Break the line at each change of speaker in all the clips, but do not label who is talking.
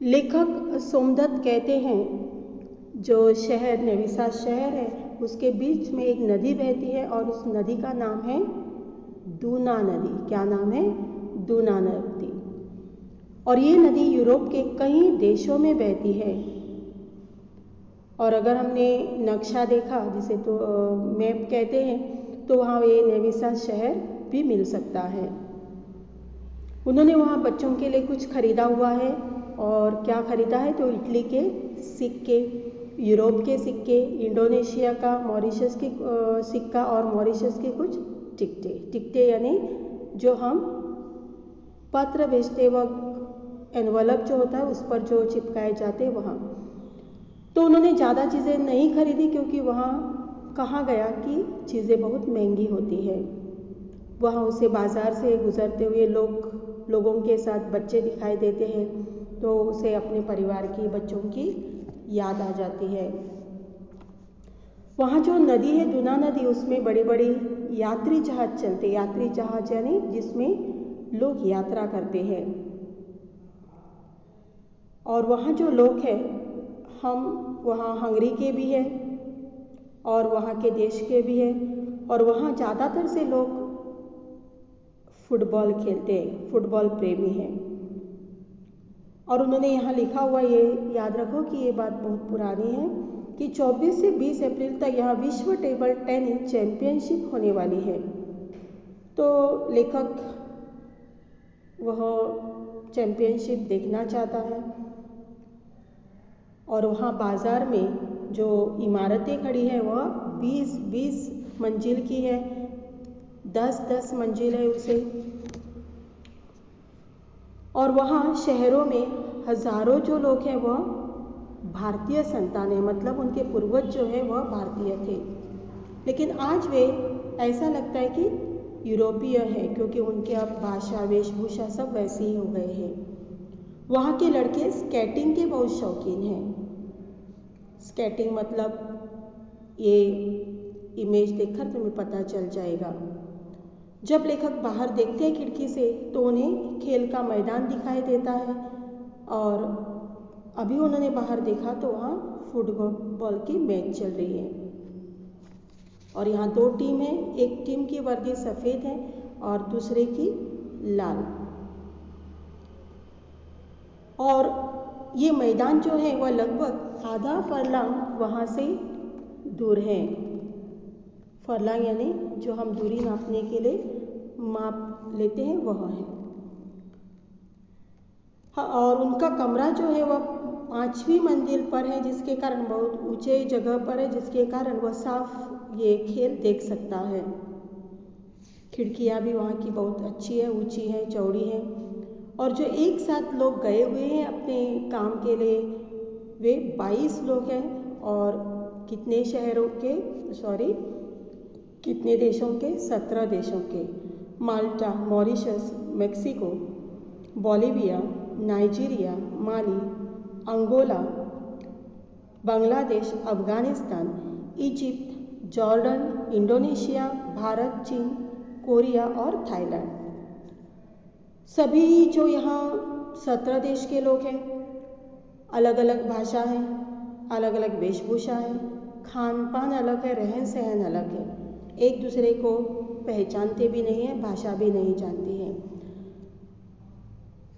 लेखक सोमदत्त कहते हैं जो शहर नेविसा शहर है उसके बीच में एक नदी बहती है और उस नदी का नाम है दूना नदी। क्या नाम है? दूना नदी। और ये नदी यूरोप के कई देशों में बहती है। और अगर हमने नक्शा देखा जिसे तो मैप कहते हैं तो वहाँ ये नेविसा शहर भी मिल सकता है। उन्होंने वहाँ बच्चों के लिए कुछ खरीदा हुआ है। और क्या खरीदा है? तो इटली के सिक्के, यूरोप के सिक्के, इंडोनेशिया का मॉरिशस की सिक्का और मॉरिशस के कुछ टिकटे यानी जो हम पत्र भेजते वक्त एनवलप जो होता है उस पर जो चिपकाए जाते वहाँ। तो उन्होंने ज़्यादा चीज़ें नहीं खरीदी क्योंकि वहाँ कहा गया कि चीज़ें बहुत महंगी होती है। वहाँ उसे बाज़ार से गुजरते हुए लोगों के साथ बच्चे दिखाई देते हैं तो उसे अपने परिवार की बच्चों की याद आ जाती है। वहाँ जो नदी है दूना नदी उसमें बड़ी बड़ी यात्री जहाज चलते, यात्री जहाज यानी जिसमें लोग यात्रा करते हैं। और वहाँ जो लोग हैं हम वहाँ हंगरी के भी हैं और वहाँ के देश के भी हैं और वहाँ ज़्यादातर से लोग फुटबॉल खेलते हैं, फुटबॉल प्रेमी हैं। और उन्होंने यहाँ लिखा हुआ, ये याद रखो कि ये बात बहुत पुरानी है, कि 24 से 20 अप्रैल तक यहाँ विश्व टेबल टेनिस चैंपियनशिप होने वाली है। तो लेखक वह चैंपियनशिप देखना चाहता है और वहाँ बाज़ार में जो इमारतें खड़ी है वह 20-20 मंजिल की है, 10-10 मंजिल है उसे। और वहाँ शहरों में हज़ारों जो लोग हैं वह भारतीय संतान है, मतलब उनके पूर्वज जो है वह भारतीय थे, लेकिन आज वे ऐसा लगता है कि यूरोपीय है क्योंकि उनके अब भाषा वेशभूषा सब वैसे ही हो गए हैं। वहाँ के लड़के स्केटिंग के बहुत शौकीन हैं। स्केटिंग मतलब ये इमेज देखकर तुम्हें पता चल जाएगा। जब लेखक बाहर देखते हैं खिड़की से तो उन्हें खेल का मैदान दिखाई देता है और अभी उन्होंने बाहर देखा तो वहाँ फुटबॉल की मैच चल रही है। और यहाँ 2 टीम है, एक टीम की वर्दी सफ़ेद है और दूसरे की लाल। और ये मैदान जो है वह लगभग आधा फरलांग वहाँ से दूर है। फरलांग यानी जो हम दूरी नापने के लिए माप लेते हैं वह है। हाँ, और उनका कमरा जो है वह 5वीं मंजिल पर है जिसके कारण बहुत ऊंचे जगह पर है, जिसके कारण वह साफ ये खेल देख सकता है। खिड़कियाँ भी वहाँ की बहुत अच्छी है, ऊंची है, चौड़ी है। और जो एक साथ लोग गए हुए हैं अपने काम के लिए वे 22 लोग हैं। और कितने शहरों के कितने देशों के? 17 देशों के। Malta, Mauritius, Mexico, Bolivia, Nigeria, Mali, Angola, Bangladesh, Afghanistan, Egypt, Jordan, Indonesia, Bharat, चीन, कोरिया और थाईलैंड। सभी जो यहाँ 17 देश के लोग हैं, अलग अलग भाषा है, अलग अलग वेशभूषा है, खान पान अलग है, रहन सहन अलग है, एक दूसरे को पहचानते भी नहीं है, भाषा भी नहीं जानती है।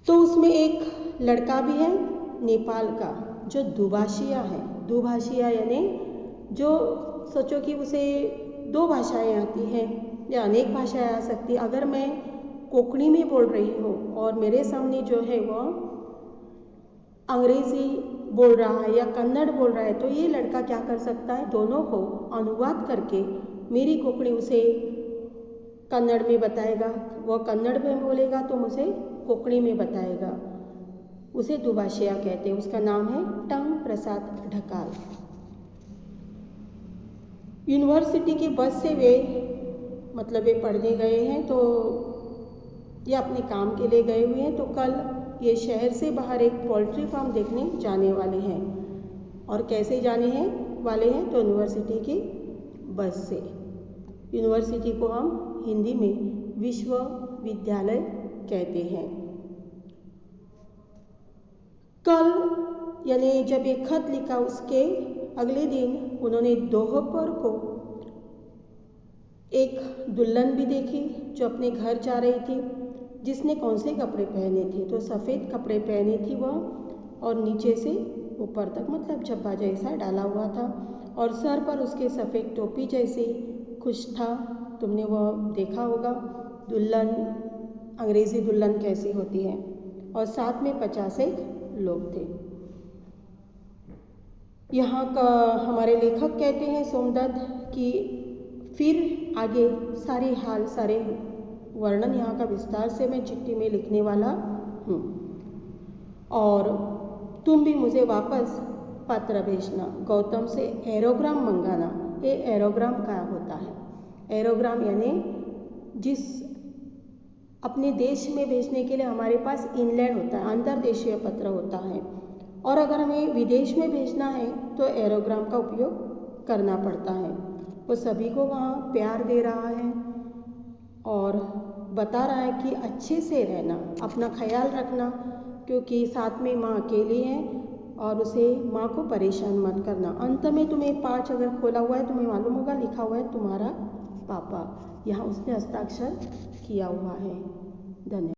तो उसमें एक लड़का भी है नेपाल का जो दुभाषिया है। दुभाषिया यानी जो सोचो कि उसे 2 भाषाएं आती हैं या अनेक भाषाएं आ सकती। अगर मैं कोंकणी में बोल रही हूँ और मेरे सामने जो है वह अंग्रेज़ी बोल रहा है या कन्नड़ बोल रहा है तो ये लड़का क्या कर सकता है? दोनों को अनुवाद करके मेरी कोंकणी उसे कन्नड़ में बताएगा, वह कन्नड़ में बोलेगा तो मुझे कोंकणी में बताएगा। उसे दुभाषिया कहते हैं। उसका नाम है टंग प्रसाद ढकाल। यूनिवर्सिटी की बस से वे पढ़ने गए हैं, तो ये अपने काम के लिए गए हुए हैं। तो कल ये शहर से बाहर एक पोल्ट्री फार्म देखने जाने वाले हैं। और कैसे जाने वाले हैं? तो यूनिवर्सिटी की बस से। यूनिवर्सिटी को हम हिंदी में विश्वविद्यालय कहते हैं। कल यानी जब एक खत लिखा उसके अगले दिन उन्होंने दोपहर को एक दुल्हन भी देखी जो अपने घर जा रही थी, जिसने कौन से कपड़े पहने थे, तो सफ़ेद कपड़े पहने थी वह और नीचे से ऊपर तक मतलब झब्बा जैसा डाला हुआ था और सर पर उसके सफ़ेद टोपी जैसे कुछ था। तुमने वो देखा होगा दुल्हन, अंग्रेज़ी दुल्हन कैसी होती है। और साथ में 50 लोग थे। यहाँ का हमारे लेखक कहते हैं सोमदत्त कि फिर आगे सारे हाल सारे वर्णन यहाँ का विस्तार से मैं चिट्ठी में लिखने वाला हूँ और तुम भी मुझे वापस पत्र भेजना, गौतम से एरोग्राम मंगाना। ये एरोग्राम क्या होता है? एरोग्राम यानी जिस अपने देश में भेजने के लिए हमारे पास इनलैंड होता है, अंतर्देशीय पत्र होता है, और अगर हमें विदेश में भेजना है तो एरोग्राम का उपयोग करना पड़ता है। वो सभी को वहाँ प्यार दे रहा है और बता रहा है कि अच्छे से रहना, अपना ख्याल रखना, क्योंकि साथ में माँ अकेली है और उसे माँ को परेशान मत करना। अंत में तुम्हें 5 अगर खोला हुआ है तुम्हें मालूम होगा लिखा हुआ है तुम्हारा पापा। यहाँ उसने हस्ताक्षर किया हुआ है। धन्यवाद।